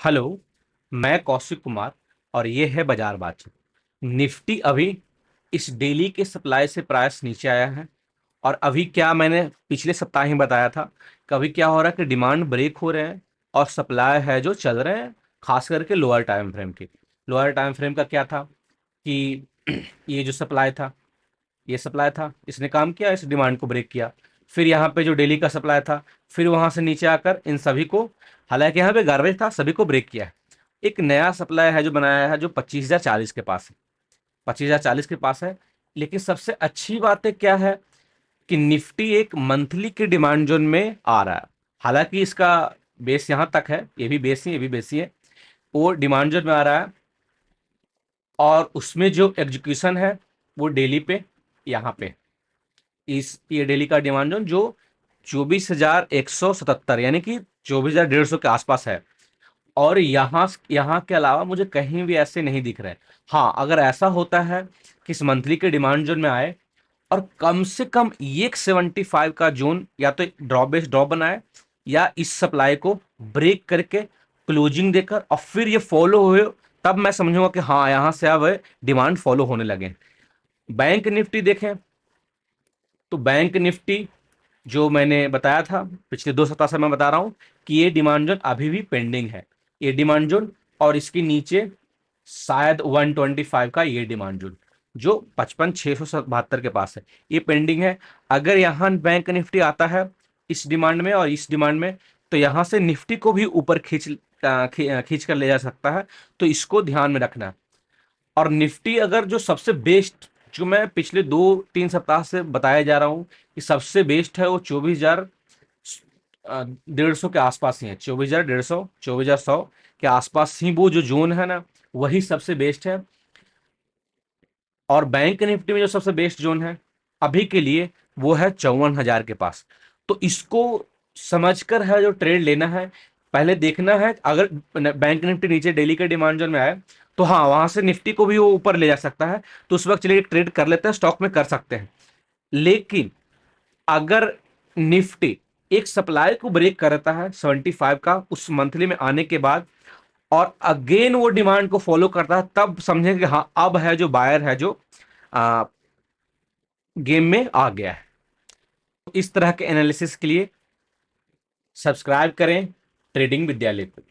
Hello. मैं कौशिक कुमार और ये है बाजार बातचीत। निफ्टी अभी इस डेली के सप्लाई से प्राइस नीचे आया है। और अभी क्या मैंने पिछले सप्ताह ही बताया था, कभी क्या हो रहा है कि डिमांड ब्रेक हो रहे हैं और सप्लाई है जो चल रहे हैं, खास करके लोअर टाइम फ्रेम की। लोअर टाइम फ्रेम का क्या था कि ये जो सप्लाई था, ये सप्लाई था, इसने काम किया, इस डिमांड को ब्रेक किया। फिर यहाँ पे जो डेली का सप्लाई था, फिर वहां से नीचे आकर इन सभी को, हालांकि यहाँ पे गार्बेज था, सभी को ब्रेक किया है। एक नया सप्लाई है जो बनाया है, जो 25,040 के पास है। 25,040 के पास है। लेकिन सबसे अच्छी बात है क्या है कि निफ्टी एक मंथली की डिमांड जोन में आ रहा है। हालांकि इसका बेस यहाँ तक है, ये भी बेस ही, ये भी बेस ही है। वो डिमांड जोन में आ रहा है और उसमें जो एग्जीक्यूशन है वो डेली पे, यहाँ पे, इस ये डेली का डिमांड जोन जो 24,177 यानी कि 24,150 के आसपास है। और यहाँ के अलावा मुझे कहीं भी ऐसे नहीं दिख रहे। हाँ, अगर ऐसा होता है कि इस मंथली के डिमांड जोन में आए और कम से कम ये 75 का जोन या तो ड्रॉप बेस ड्रॉप बनाए, या इस सप्लाई को ब्रेक करके क्लोजिंग देकर और फिर ये फॉलो हुए, तब मैं समझूंगा कि हाँ, यहां से अब डिमांड फॉलो होने लगे। बैंक निफ्टी देखें तो बैंक निफ्टी जो मैंने बताया था पिछले 2 सप्ताह से, मैं बता रहा हूं कि ये डिमांड जोन अभी भी पेंडिंग है। ये डिमांड जोन और इसके नीचे शायद 125 का ये डिमांड जोन जो 55,672 के पास है, ये पेंडिंग है। अगर यहाँ बैंक निफ्टी आता है इस डिमांड में और इस डिमांड में, तो यहाँ से निफ्टी को भी ऊपर खींच कर ले जा सकता है। तो इसको ध्यान में रखना है। और निफ्टी अगर जो सबसे बेस्ट, जो मैं पिछले 2-3 सप्ताह से बताया जा रहा हूं कि सबसे बेस्ट है, वो 24,150 के आसपास ही है। 24,150, 24,100 के आसपास ही वो जो जोन है ना, वही सबसे बेस्ट है। और बैंक निफ्टी में जो सबसे बेस्ट जोन है अभी के लिए, वो है 54,000 के पास। तो इसको समझकर है जो ट्रेड लेना है, पहले देखना है। अगर बैंक निफ्टी नीचे डेली के डिमांड जोन में आए, तो हाँ, वहां से निफ्टी को भी वो ऊपर ले जा सकता है। तो उस वक्त चलिए ट्रेड कर लेते हैं, स्टॉक में कर सकते हैं। लेकिन अगर निफ्टी एक सप्लाई को ब्रेक करता है 75 का उस मंथली में आने के बाद, और अगेन वो डिमांड को फॉलो करता है, तब समझेंगे कि हाँ, अब है जो बायर है जो आ, गेम में आ गया है। इस तरह के एनालिसिस के लिए सब्सक्राइब करें ट्रेडिंग विद्यालय को।